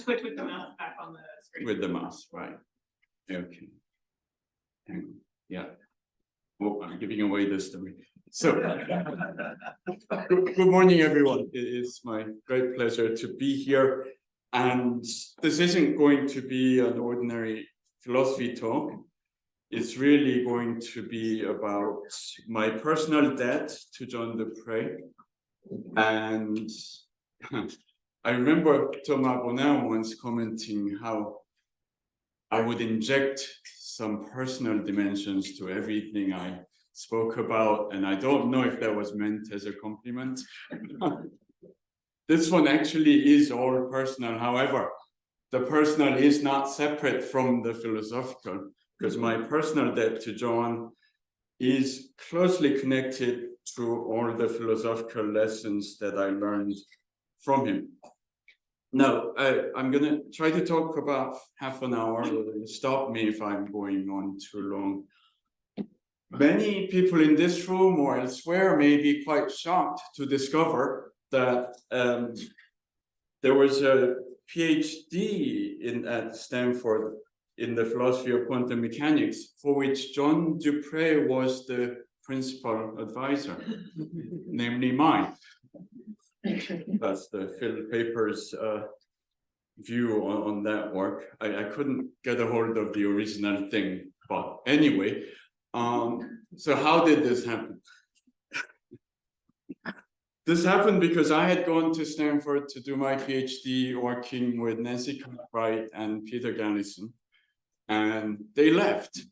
Click with the mouse back on the screen. With the mouse, right. Okay. Hang on. Yeah. Oh, I'm giving away the story. So, good morning, everyone. It is my great pleasure to be here. And this isn't going to be an ordinary philosophy talk. It's really going to be about my personal debt to John Dupré. And I remember Thomas Bonin once commenting how I would inject some personal dimensions to everything I spoke about, and I don't know if that was meant as a compliment. This one actually is all personal. However, the personal is not separate from the philosophical, because my personal debt to John is closely connected to all the philosophical lessons that I learned from him. Now, I'm going to try to talk about half an hour. Stop me if I'm going on too long. Many people in this room or elsewhere may be quite shocked to discover that there was a PhD at Stanford in the philosophy of quantum mechanics, for which John Dupré was the principal advisor, namely mine. That's the Phil Paper's view on that work. I couldn't get a hold of the original thing, but anyway, so how did this happen? This happened because I had gone to Stanford to do my PhD working with Nancy Cartwright and Peter Gallison, and they left.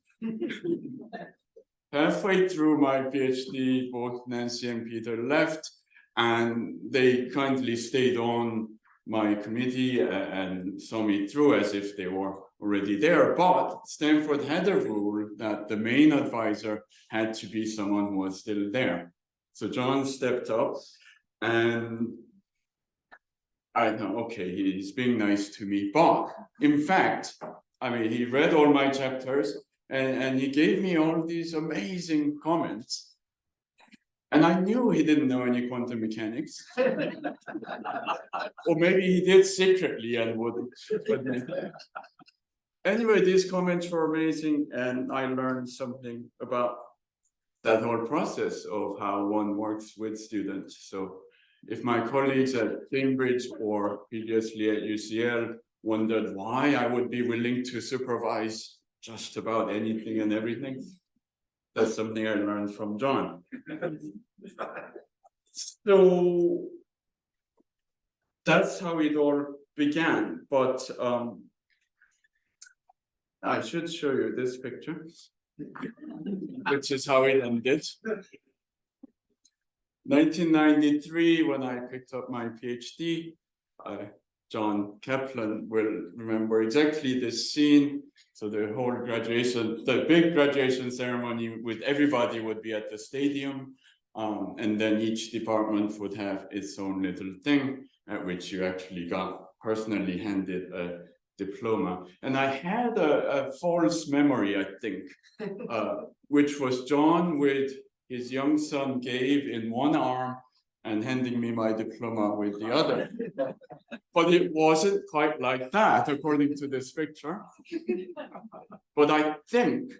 Halfway through my PhD, both Nancy and Peter left, and they kindly stayed on my committee and saw me through as if they were already there. But Stanford had a rule that the main advisor had to be someone who was still there. So John stepped up, and I know, okay, he's being nice to me. But in fact, I mean, he read all my chapters and he gave me all these amazing comments. And I knew he didn't know any quantum mechanics. Or maybe he did secretly and wouldn't. Anyway, these comments were amazing, and I learned something about that whole process of how one works with students. So if my colleagues at Cambridge or previously at UCL wondered why I would be willing to supervise just about anything and everything, that's something I learned from John. So that's how it all began. But I should show you this picture, which is how it ended. 1993, when I picked up my PhD, John Kaplan will remember exactly this scene. So the whole graduation, the big graduation ceremony with everybody would be at the stadium. And then each department would have its own little thing at which you actually got personally handed a diploma. And I had a false memory, I think, which was John with his young son Gabe in one arm and handing me my diploma with the other. But it wasn't quite like that, according to this picture. But I think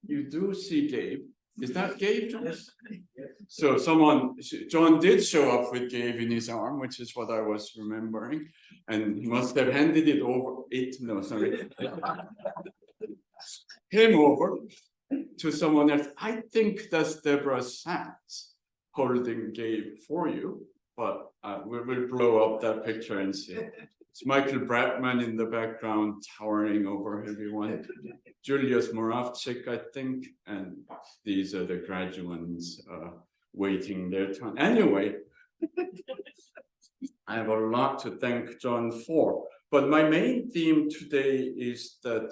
you do see Gabe. Is that Gabe, John? So John did show up with Gabe in his arm, which is what I was remembering. And he must have handed him over to someone else. I think that's Deborah Sachs holding Gabe for you, but we will blow up that picture and see. It's Michael Bratman in the background, towering over everyone. Julius Moravcik, I think, and these are the graduates waiting their turn. Anyway, I have a lot to thank John for, but my main theme today is that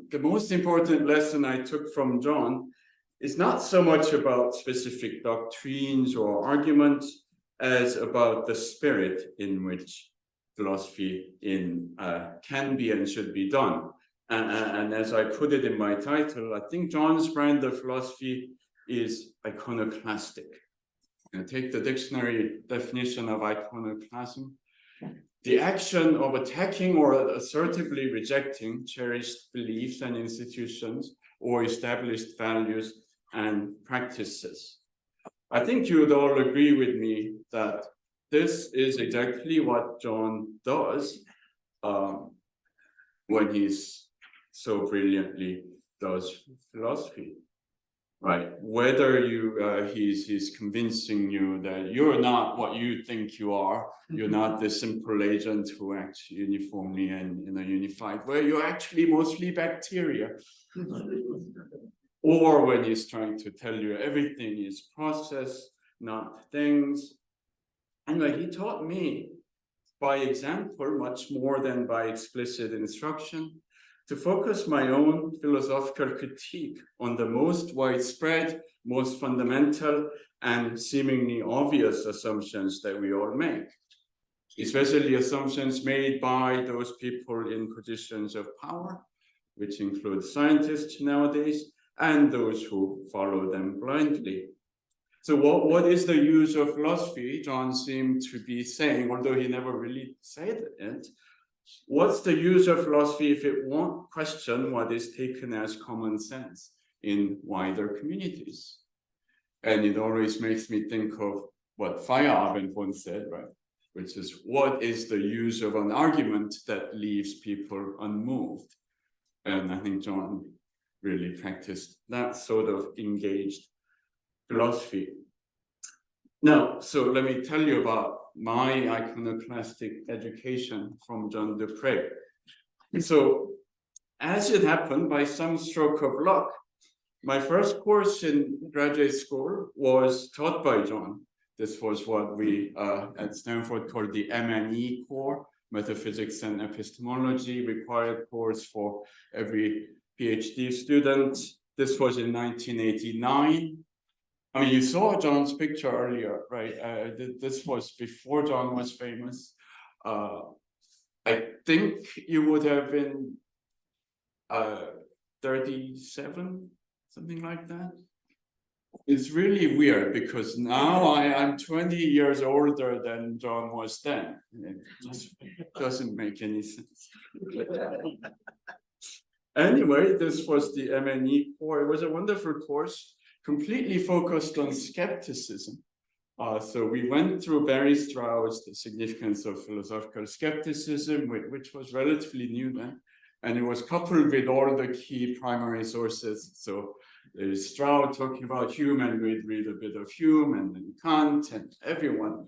the most important lesson I took from John is not so much about specific doctrines or arguments as about the spirit in which philosophy can be and should be done. And as I put it in my title, I think John's brand of philosophy is iconoclastic. And take the dictionary definition of iconoclasm. the action of attacking or assertively rejecting cherished beliefs and institutions or established values and practices. I think you would all agree with me that this is exactly what John does when he's so brilliantly does philosophy, right? Whether he's convincing you that you're not what you think you are, you're not the simple agent who acts uniformly and in a unified way, you're actually mostly bacteria. Or when he's trying to tell you everything is process, not things. Anyway, he taught me by example much more than by explicit instruction to focus my own philosophical critique on the most widespread, most fundamental, and seemingly obvious assumptions that we all make, especially assumptions made by those people in positions of power, which include scientists nowadays, and those who follow them blindly. So what is the use of philosophy? John seemed to be saying, although he never really said it, what's the use of philosophy if it won't question what is taken as common sense in wider communities? And it always makes me think of what Feyerabend once said, right? Which is, what is the use of an argument that leaves people unmoved? And I think John really practiced that sort of engaged philosophy. Now, so let me tell you about my iconoclastic education from John Dupré. So, as it happened, by some stroke of luck, my first course in graduate school was taught by John. This was what we at Stanford called the M&E core, Metaphysics and Epistemology, required course for every PhD student. This was in 1989. I mean, you saw John's picture earlier, right? This was before John was famous. I think you would have been 37, something like that. It's really weird because now I'm 20 years older than John was then. It just doesn't make any sense. Anyway, this was the M&E core. It was a wonderful course, completely focused on skepticism. So we went through Barry Stroud's The Significance of Philosophical Skepticism, which was relatively new then. And it was coupled with all the key primary sources. So there's Stroud talking about Hume, and we'd read a bit of Hume and then Kant and everyone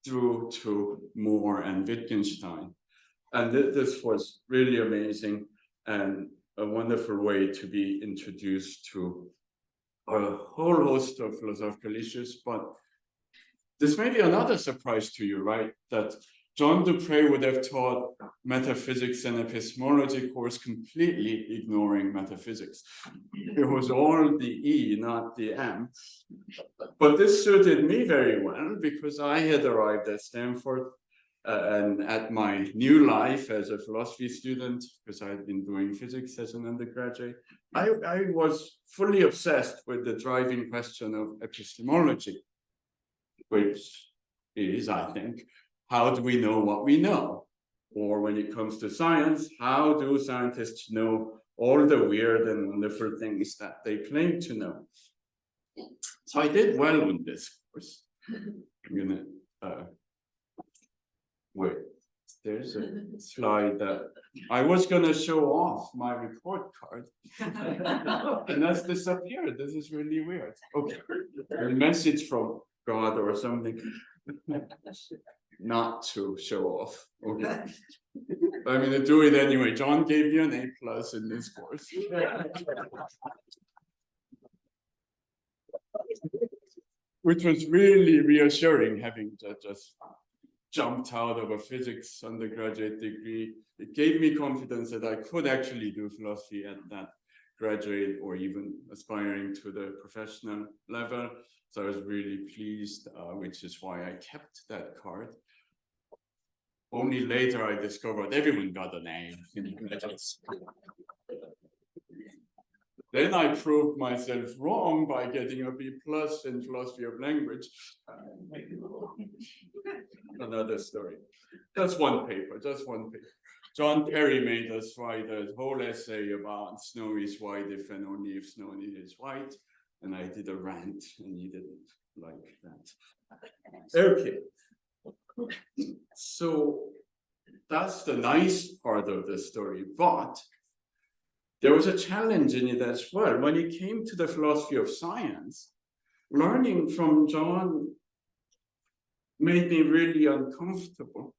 through to Moore and Wittgenstein. And this was really amazing and a wonderful way to be introduced to a whole host of philosophical issues. But this may be another surprise to you, right? That John Dupré would have taught metaphysics and epistemology course completely ignoring metaphysics. It was all the E, not the M. But this suited me very well because I had arrived at Stanford and at my new life as a philosophy student, because I had been doing physics as an undergraduate, I was fully obsessed with the driving question of epistemology, which is, I think, how do we know what we know? Or when it comes to science, how do scientists know all the weird and wonderful things that they claim to know? So I did well on this course. I'm gonna wait. There's a slide that I was gonna show off my report card, and that's disappeared. This is really weird. Okay, a message from God or something. Not to show off. Okay. I'm gonna do it anyway. John gave you an A+ in this course. Which was really reassuring, having just jumped out of a physics undergraduate degree. It gave me confidence that I could actually do philosophy at that graduate or even aspiring to the professional level. So I was really pleased, which is why I kept that card. Only later I discovered everyone got an A. Then I proved myself wrong by getting a B+ in philosophy of language. Another story. Just one paper, just one paper. John Perry made us write a whole essay about snow is white if and only if snow is white. And I did a rant and he didn't like that. Okay. So that's the nice part of the story, but there was a challenge in it as well. When it came to the philosophy of science, learning from John made me really uncomfortable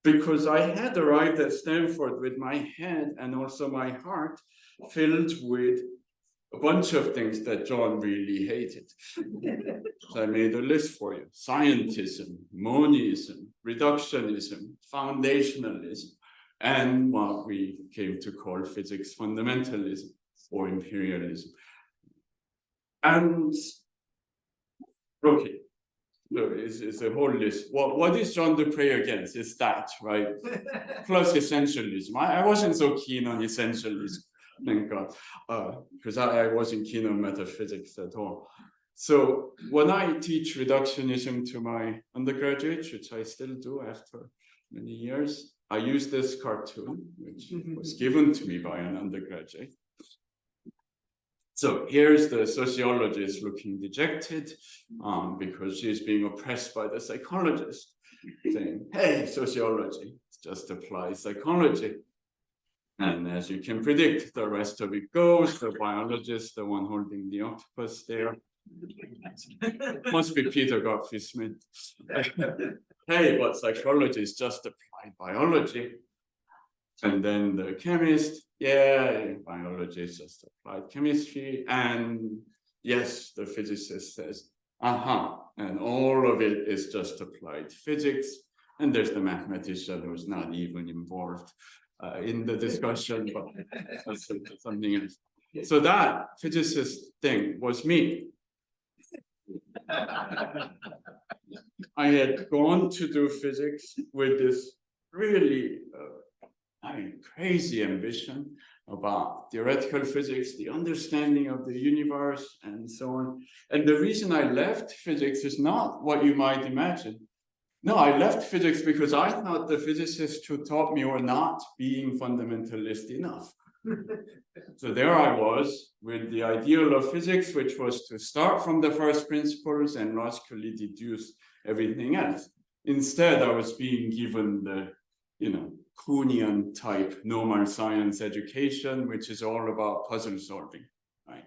because I had arrived at Stanford with my head and also my heart filled with a bunch of things that John really hated. So I made a list for you: scientism, monism, reductionism, foundationalism, and what we came to call physics fundamentalism or imperialism. And okay, so it's a whole list. What is John Dupré against? It's that, right? Plus essentialism. I wasn't so keen on essentialism, thank God, because I wasn't keen on metaphysics at all. So when I teach reductionism to my undergraduates, which I still do after many years, I use this cartoon, which was given to me by an undergraduate. So here's the sociologist looking dejected because she's being oppressed by the psychologist, saying, hey, sociology, just apply psychology. And as you can predict, the rest of it goes, the biologist, the one holding the octopus there. Must be Peter Godfrey Smith. Hey, but psychology is just applied biology. And then the chemist, yeah, biology is just applied chemistry. And yes, the physicist says, and all of it is just applied physics. And there's the mathematician who's not even involved in the discussion, but that's something else. So that physicist thing was me. I had gone to do physics with this really crazy ambition about theoretical physics, the understanding of the universe, and so on. And the reason I left physics is not what you might imagine. No, I left physics because I thought the physicists who taught me were not being fundamentalist enough. So there I was with the ideal of physics, which was to start from the first principles and logically deduce everything else. Instead, I was being given the, Kuhnian type normal science education, which is all about puzzle solving, right?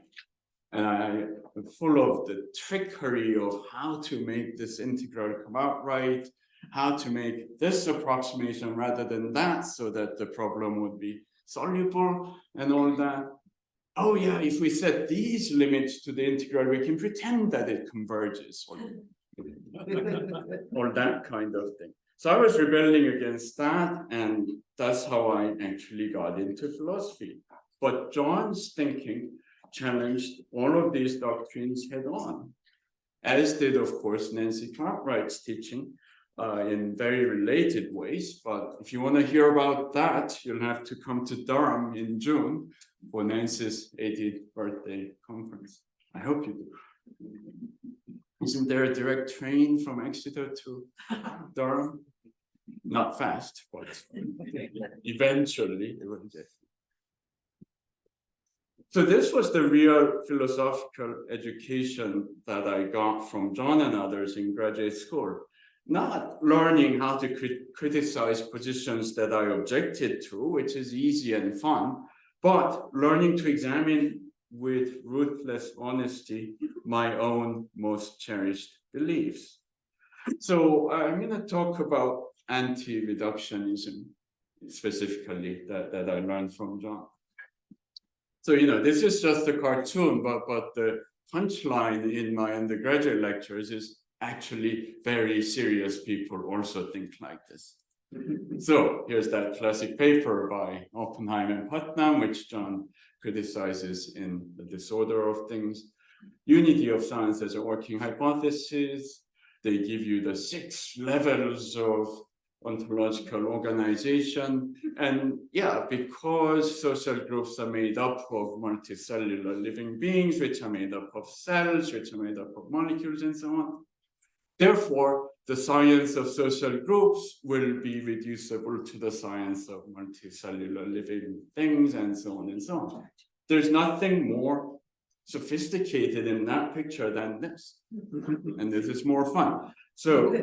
And I'm full of the trickery of how to make this integral come out right, how to make this approximation rather than that so that the problem would be soluble and all that. Oh yeah, if we set these limits to the integral, we can pretend that it converges or that kind of thing. So I was rebelling against that, and that's how I actually got into philosophy. But John's thinking challenged all of these doctrines head on, as did, of course, Nancy Cartwright's teaching in very related ways. But if you want to hear about that, you'll have to come to Durham in June for Nancy's 80th birthday conference. I hope you do. Isn't there a direct train from Exeter to Durham? Not fast, but eventually it will get. So this was the real philosophical education that I got from John and others in graduate school. Not learning how to criticize positions that I objected to, which is easy and fun, but learning to examine with ruthless honesty my own most cherished beliefs. So I'm going to talk about anti-reductionism specifically that I learned from John. So, this is just a cartoon, but the punchline in my undergraduate lectures is actually very serious people also think like this. So here's that classic paper by Oppenheim and Putnam, which John criticizes in The Disorder of Things. Unity of science as a working hypothesis. They give you the 6 levels of ontological organization. And yeah, because social groups are made up of multicellular living beings, which are made up of cells, which are made up of molecules and so on. Therefore, the science of social groups will be reducible to the science of multicellular living things, and so on and so on. There's nothing more sophisticated in that picture than this. And this is more fun. So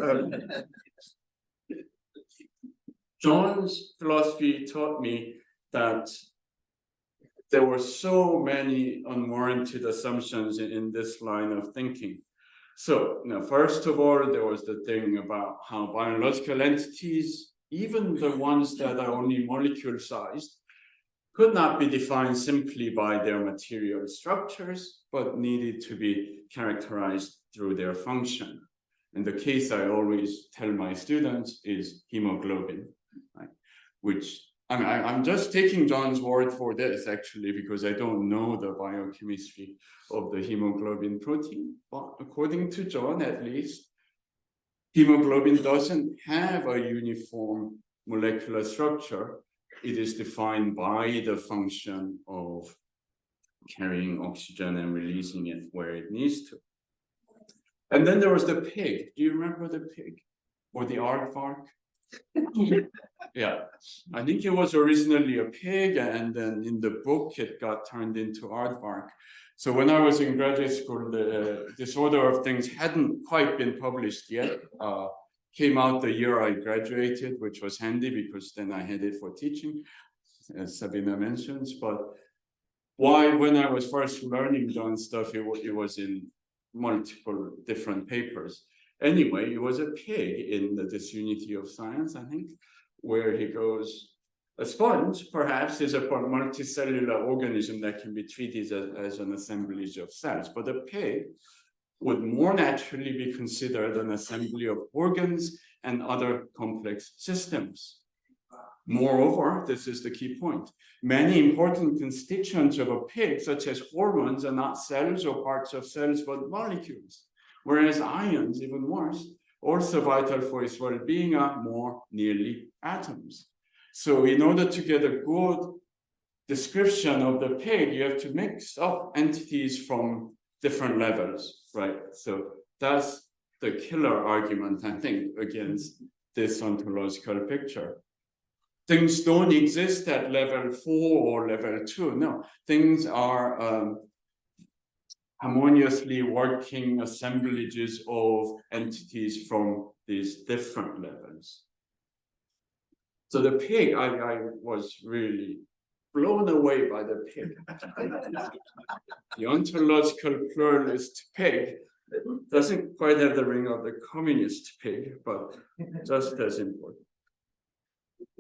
John's philosophy taught me that there were so many unwarranted assumptions in this line of thinking. So, first of all, there was the thing about how biological entities, even the ones that are only molecule-sized, could not be defined simply by their material structures, but needed to be characterized through their function. And the case I always tell my students is hemoglobin, right? Which, I mean, I'm just taking John's word for this, actually, because I don't know the biochemistry of the hemoglobin protein. But according to John, at least, hemoglobin doesn't have a uniform molecular structure. It is defined by the function of carrying oxygen and releasing it where it needs to. And then there was the pig. Do you remember the pig or the aardvark? Yeah, I think it was originally a pig, and then in the book it got turned into aardvark. So when I was in graduate school, the Disorder of Things hadn't quite been published yet. Came out the year I graduated, which was handy because then I had it for teaching, as Sabina mentions. But when I was first learning John's stuff, it was in multiple different papers. Anyway, it was a pig in the Disunity of Science, I think, where he goes, a sponge perhaps is a multicellular organism that can be treated as an assemblage of cells, but a pig would more naturally be considered an assembly of organs and other complex systems. Moreover, this is the key point, many important constituents of a pig, such as hormones, are not cells or parts of cells, but molecules. Whereas ions, even worse, also vital for its well-being, are more nearly atoms. So in order to get a good description of the pig, you have to mix up entities from different levels, right? So that's the killer argument, I think, against this ontological picture. Things don't exist at level 4 or level 2. No, things are harmoniously working assemblages of entities from these different levels. So the pig, I was really blown away by the pig. The ontological pluralist pig doesn't quite have the ring of the communist pig, but just as important.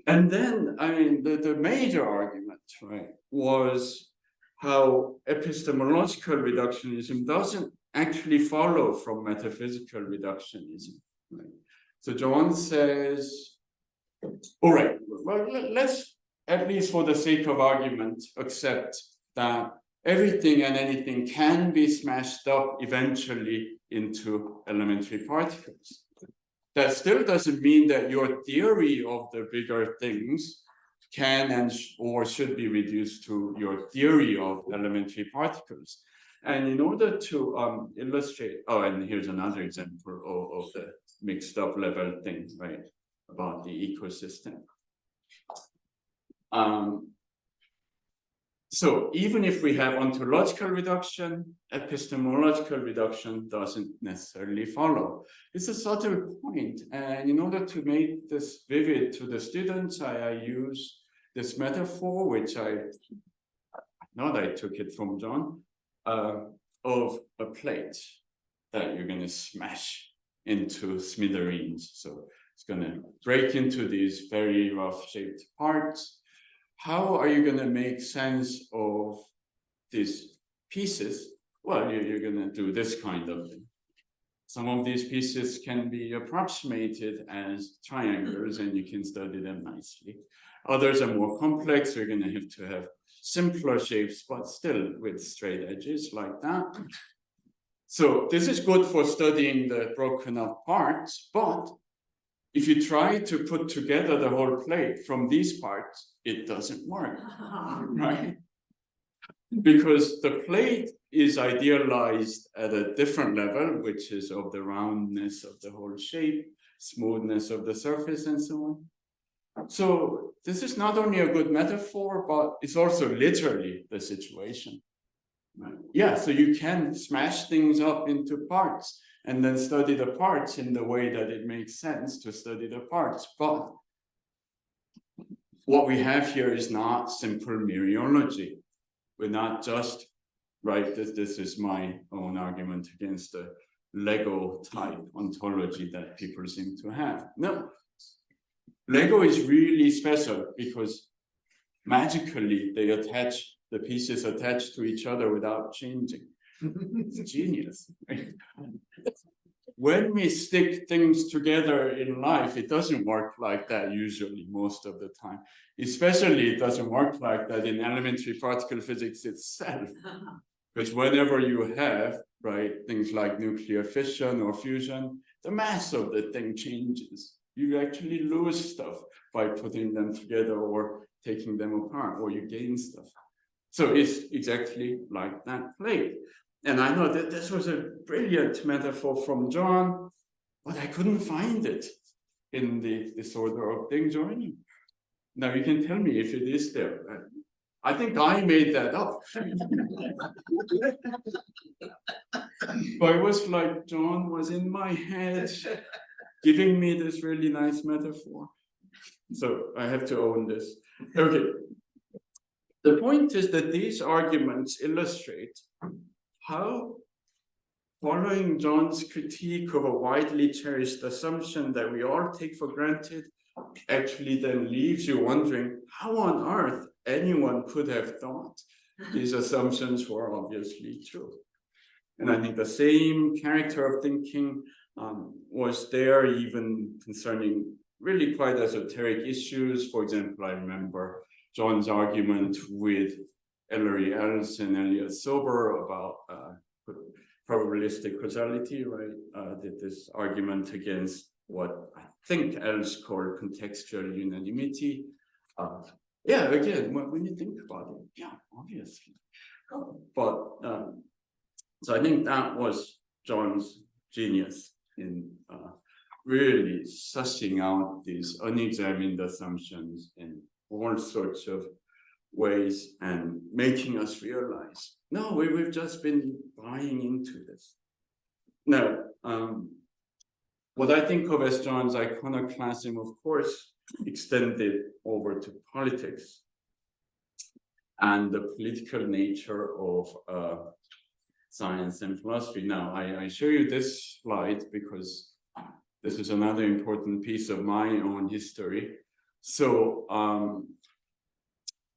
And then, I mean, the major argument, right, was how epistemological reductionism doesn't actually follow from metaphysical reductionism. Right? So John says, all right, well, let's, at least for the sake of argument, accept that everything and anything can be smashed up eventually into elementary particles. That still doesn't mean that your theory of the bigger things can or should be reduced to your theory of elementary particles. And in order to illustrate, and here's another example of the mixed up level thing, right, about the ecosystem. So even if we have ontological reduction, epistemological reduction doesn't necessarily follow. It's a subtle point, and in order to make this vivid to the students, I use this metaphor, which I know I took it from John, of a plate that you're going to smash into smithereens. So it's going to break into these very rough shaped parts. How are you going to make sense of these pieces? Well, you're going to do this kind of thing. Some of these pieces can be approximated as triangles, and you can study them nicely. Others are more complex. You're going to have simpler shapes, but still with straight edges like that. So this is good for studying the broken up parts, but if you try to put together the whole plate from these parts, it doesn't work, right? because the plate is idealized at a different level, which is of the roundness of the whole shape, smoothness of the surface, and so on. So this is not only a good metaphor, but it's also literally the situation. Right? Yeah, so you can smash things up into parts and then study the parts in the way that it makes sense to study the parts. But what we have here is not simple mereology. We're not just, right, this is my own argument against the Lego type ontology that people seem to have. No, Lego is really special because magically the pieces attach to each other without changing. It's genius. When we stick things together in life, it doesn't work like that usually, most of the time. Especially it doesn't work like that in elementary particle physics itself. Because whenever you have, right, things like nuclear fission or fusion, the mass of the thing changes. You actually lose stuff by putting them together or taking them apart, or you gain stuff. So it's exactly like that plate. And I know that this was a brilliant metaphor from John, but I couldn't find it in the disorder of thing joining. Now you can tell me if it is there. I think I made that up. But it was like John was in my head, giving me this really nice metaphor. So I have to own this. Okay. The point is that these arguments illustrate how following John's critique of a widely cherished assumption that we all take for granted actually then leaves you wondering how on earth anyone could have thought these assumptions were obviously true. And I think the same character of thinking was there even concerning really quite esoteric issues. For example, I remember John's argument with Ellery Els and Elliot Sober about probabilistic causality, right? Did this argument against what I think Els called contextual unanimity. Yeah, again, when you think about it, yeah, obviously. But so I think that was John's genius in really sussing out these unexamined assumptions in all sorts of ways and making us realize, no, we've just been buying into this. Now, what I think of as John's iconoclasm, of course, extended over to politics and the political nature of science and philosophy. Now, I show you this slide because this is another important piece of my own history. So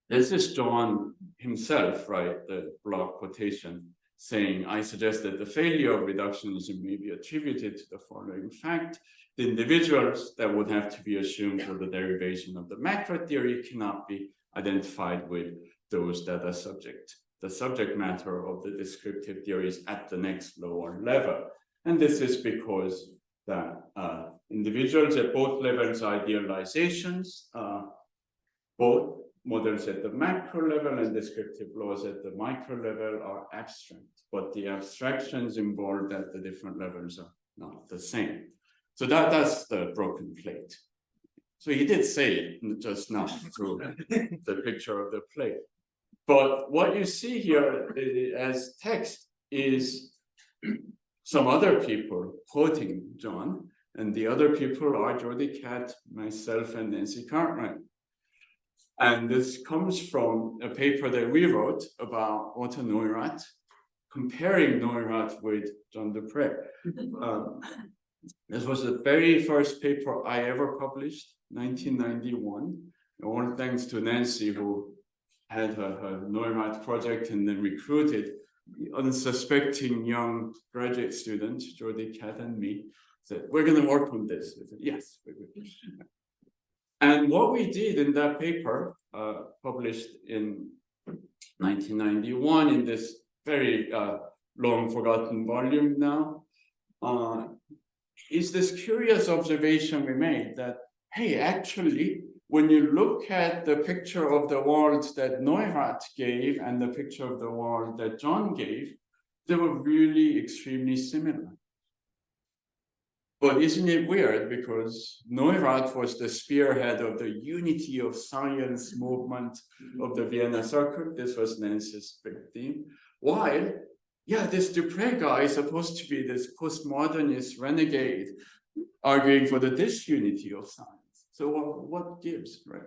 this is John himself, right? The block quotation saying, I suggest that the failure of reductionism may be attributed to the following fact. The individuals that would have to be assumed for the derivation of the macro theory cannot be identified with those that are the subject matter of the descriptive theories at the next lower level. And this is because that individuals at both levels are idealizations, both models at the macro level and descriptive laws at the micro level are abstract, but the abstractions involved at the different levels are not the same. So that's the broken plate. So he did say it just now through the picture of the plate. But what you see here as text is some other people quoting John, and the other people are Jody Catt, myself, and Nancy Cartwright. And this comes from a paper that we wrote about Otto Neurath, comparing Neurath with John Dupré. This was the very first paper I ever published, 1991. All thanks to Nancy, who had her Neurath project and then recruited the unsuspecting young graduate student, Jody Catt and me, said, we're going to work on this. I said, yes, we will. And what we did in that paper, published in 1991 in this very long forgotten volume now, is this curious observation we made that, hey, actually, when you look at the picture of the world that Neurath gave and the picture of the world that John gave, they were really extremely similar. But isn't it weird, because Neurath was the spearhead of the unity of science movement of the Vienna Circle. This was Nancy's big theme. While, yeah, this Dupré guy is supposed to be this postmodernist renegade arguing for the disunity of science. So what gives, right?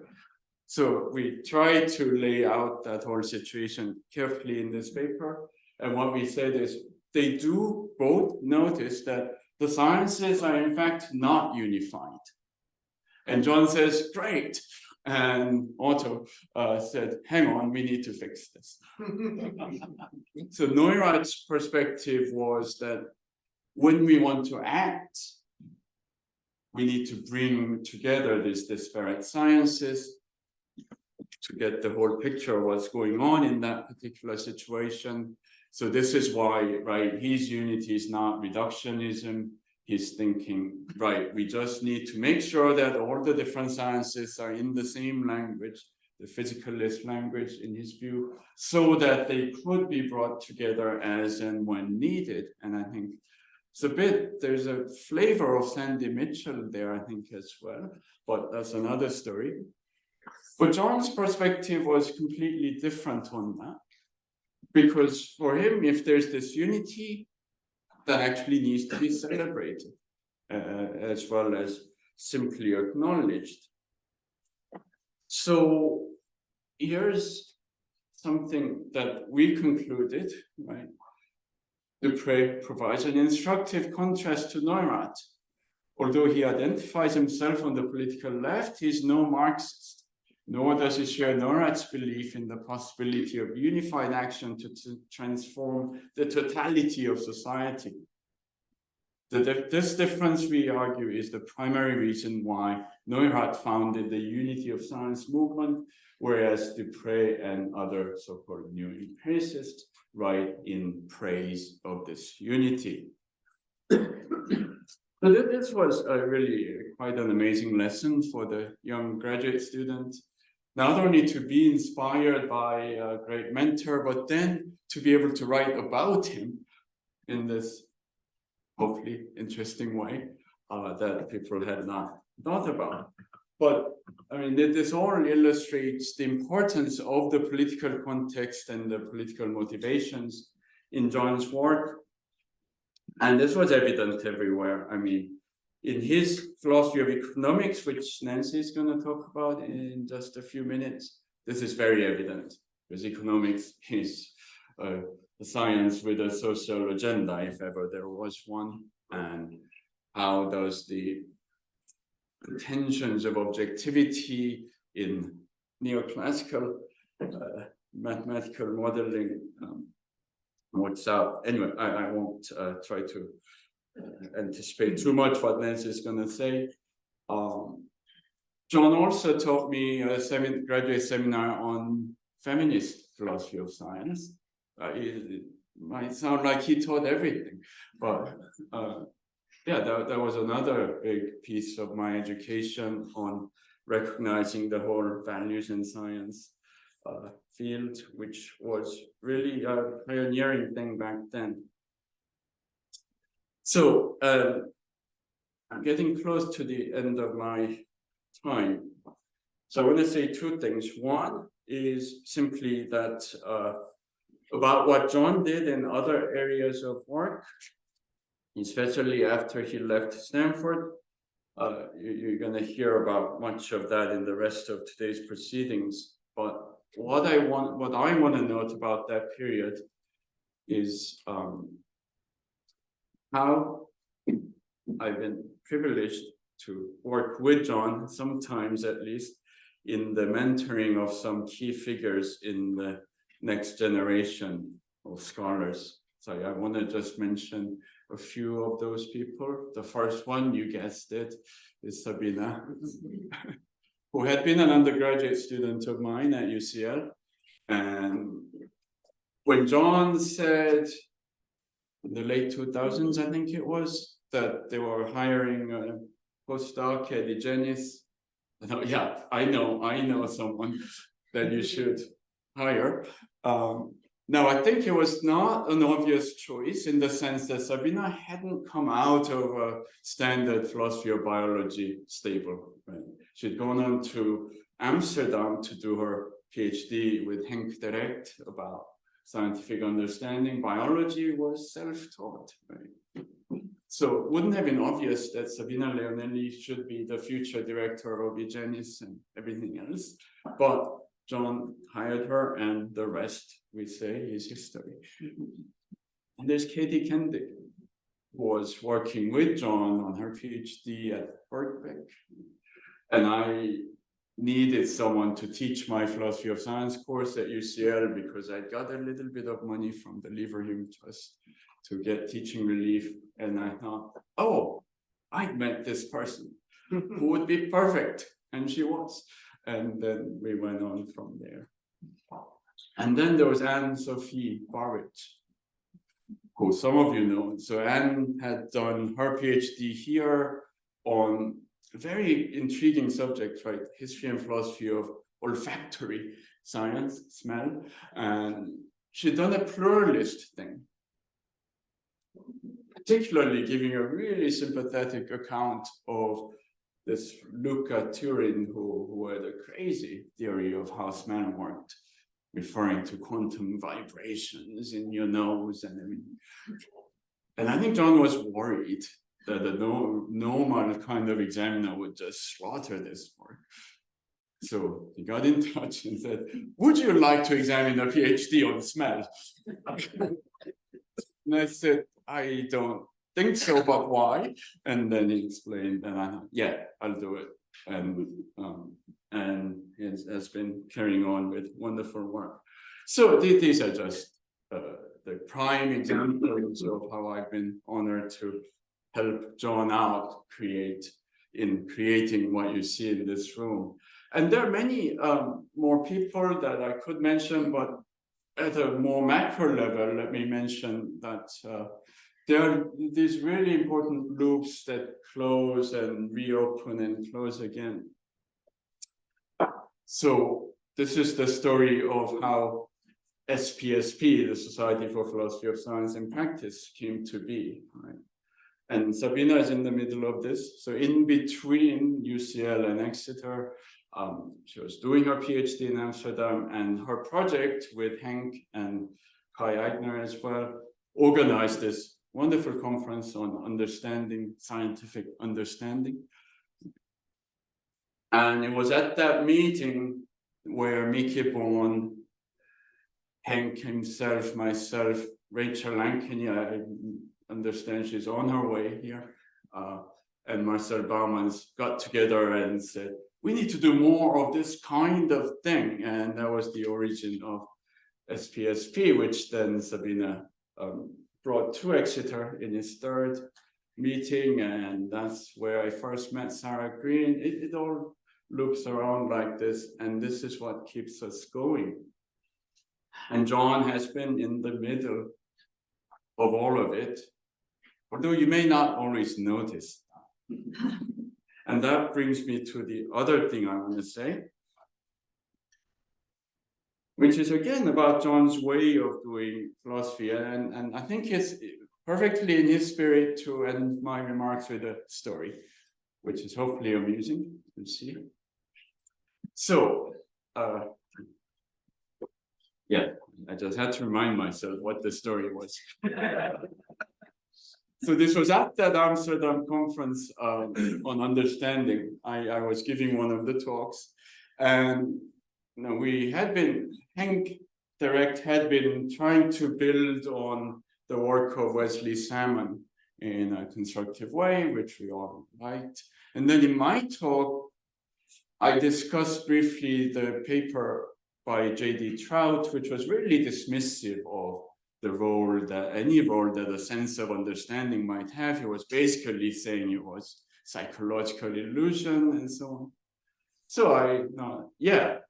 So we try to lay out that whole situation carefully in this paper. And what we said is they do both notice that the sciences are in fact not unified. And John says, great. And Otto said, hang on, we need to fix this. So Neurath's perspective was that when we want to act, we need to bring together these disparate sciences to get the whole picture of what's going on in that particular situation. So this is why, right, his unity is not reductionism. He's thinking, right, we just need to make sure that all the different sciences are in the same language, the physicalist language in his view, so that they could be brought together as and when needed. And I think it's a bit, there's a flavor of Sandy Mitchell there, I think, as well, but that's another story. But John's perspective was completely different on that, because for him, if there's this unity, that actually needs to be celebrated, as well as simply acknowledged. So here's something that we concluded, right? Dupré provides an instructive contrast to Neurath. Although he identifies himself on the political left, he's no Marxist, nor does he share Neurath's belief in the possibility of unified action to transform the totality of society. This difference, we argue, is the primary reason why Neurath founded the unity of science movement, whereas Dupré and other so-called new empiricists write in praise of this unity. So this was really quite an amazing lesson for the young graduate student, not only to be inspired by a great mentor, but then to be able to write about him in this hopefully interesting way that people had not thought about. But I mean, this all illustrates the importance of the political context and the political motivations in John's work. And this was evident everywhere. I mean, in his philosophy of economics, which Nancy is going to talk about in just a few minutes, this is very evident, because economics is a science with a social agenda, if ever there was one. And how does the tensions of objectivity in neoclassical mathematical modeling works out. Anyway, I won't try to anticipate too much what Nancy is going to say. John also taught me a graduate seminar on feminist philosophy of science. It might sound like he taught everything, but yeah, that was another big piece of my education on recognizing the whole values in science field, which was really a pioneering thing back then. So I'm getting close to the end of my time. So I want to say two things. One is simply that about what John did in other areas of work, especially after he left Stanford. You're going to hear about much of that in the rest of today's proceedings. But what I want to note about that period is how I've been privileged to work with John, sometimes at least, in the mentoring of some key figures in the next generation of scholars. So I want to just mention a few of those people. The first one, you guessed it, is Sabina, who had been an undergraduate student of mine at UCL. And when John said in the late 2000s, I think it was, that they were hiring a postdoc at Egenis, No, yeah, I know someone that you should hire. Now, I think it was not an obvious choice in the sense that Sabina hadn't come out of a standard philosophy of biology stable. Right? She'd gone on to Amsterdam to do her PhD with Henk Direct about scientific understanding. Biology was self-taught. Right? So it wouldn't have been obvious that Sabina Leonelli should be the future director of Egenis and everything else. But John hired her, and the rest, we say, is history. And there's Katie Kendick, who was working with John on her PhD at Birkbeck. And I needed someone to teach my philosophy of science course at UCL because I got a little bit of money from the Leverhulme Trust to get teaching relief. And I thought, oh, I met this person who would be perfect. And she was. And then we went on from there. And then there was Anne-Sophie Barrett, who some of you know. So Anne had done her PhD here on a very intriguing subject, right? History and philosophy of olfactory science, smell. And she'd done a pluralist thing, particularly giving a really sympathetic account of this Luca Turin, who had a crazy theory of how smell worked, referring to quantum vibrations in your nose and everything. And I think John was worried that a normal kind of examiner would just slaughter this work. So he got in touch and said, would you like to examine a PhD on smell? And I said, I don't think so, but why? And then he explained, and I thought, yeah, I'll do it. And it has been carrying on with wonderful work. So these are just the prime examples of how I've been honored to help John out in creating what you see in this room. And there are many more people that I could mention, but at a more macro level, let me mention that there are these really important loops that close and reopen and close again. So this is the story of how SPSP, the Society for Philosophy of Science and Practice, came to be. Right? And Sabina is in the middle of this. So in between UCL and Exeter, she was doing her PhD in Amsterdam, and her project with Henk and Kai Eigner as well organized this wonderful conference on understanding, scientific understanding. And it was at that meeting where Mickey Bourne, Henk himself, myself, Rachel Lankeny, I understand she's on her way here, and Marcel Baumans got together and said, we need to do more of this kind of thing. And that was the origin of SPSP, which then Sabina brought to Exeter in his third meeting. And that's where I first met Sarah Green. It all loops around like this. And this is what keeps us going. And John has been in the middle of all of it, although you may not always notice that. And that brings me to the other thing I want to say, which is again about John's way of doing philosophy. And I think it's perfectly in his spirit to end my remarks with a story, which is hopefully amusing. We'll see. So, yeah, I just had to remind myself what the story was. So this was at that Amsterdam conference on understanding. I was giving one of the talks, and we had been, Henk Direct had been trying to build on the work of Wesley Salmon in a constructive way, which we all liked. And then in my talk, I discussed briefly the paper by J.D. Trout, which was really dismissive of the role that any role that a sense of understanding might have. He was basically saying it was psychological illusion and so on. So yeah,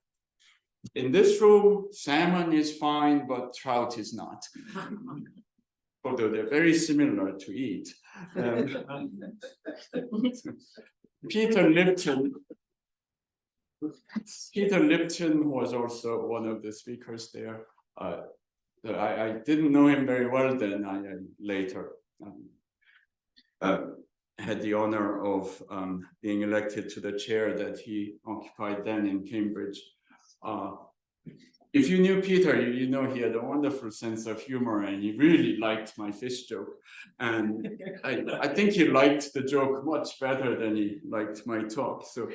in this room, salmon is fine, but trout is not. Although they're very similar to eat. Peter Lipton Peter Lipton was also one of the speakers there. I didn't know him very well then. I later had the honor of being elected to the chair that he occupied then in Cambridge. If you knew Peter, you know he had a wonderful sense of humor, and he really liked my fish joke. And I think he liked the joke much better than he liked my talk. So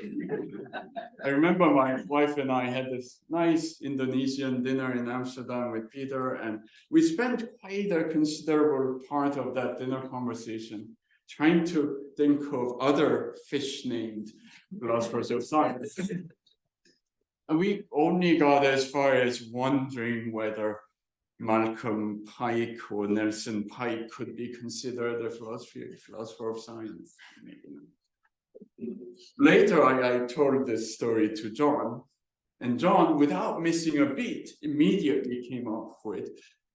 I remember my wife and I had this nice Indonesian dinner in Amsterdam with Peter, and we spent quite a considerable part of that dinner conversation trying to think of other fish-named philosophers of science. And we only got as far as wondering whether Malcolm Pike or Nelson Pike could be considered a philosopher of science. Later, I told this story to John, and John, without missing a beat, immediately came up with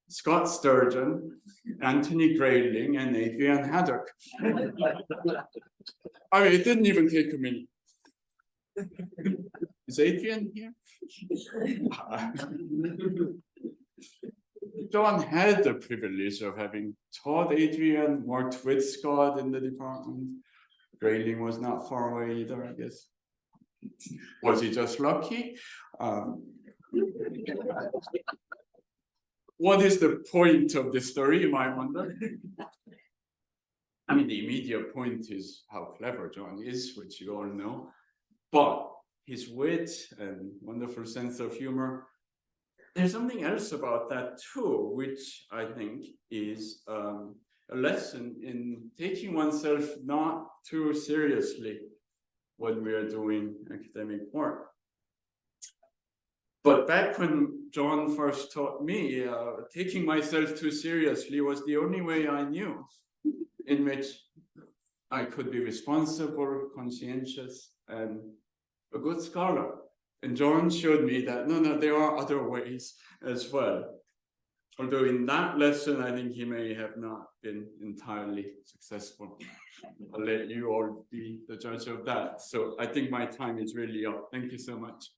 Scott Sturgeon, Anthony Grayling, and Adrian Haddock. I mean, it didn't even take a minute. Is Adrian here? John had the privilege of having taught Adrian, worked with Scott in the department. Grayling was not far away either, I guess. Was he just lucky? What is the point of the story, you might wonder? I mean, the immediate point is how clever John is, which you all know. But his wit and wonderful sense of humor, there's something else about that too, which I think is a lesson in taking oneself not too seriously when we are doing academic work. But back when John first taught me, taking myself too seriously was the only way I knew in which I could be responsible, conscientious, and a good scholar. And John showed me that, no, there are other ways as well. Although in that lesson, I think he may have not been entirely successful. I'll let you all be the judge of that. So I think my time is really up. Thank you so much.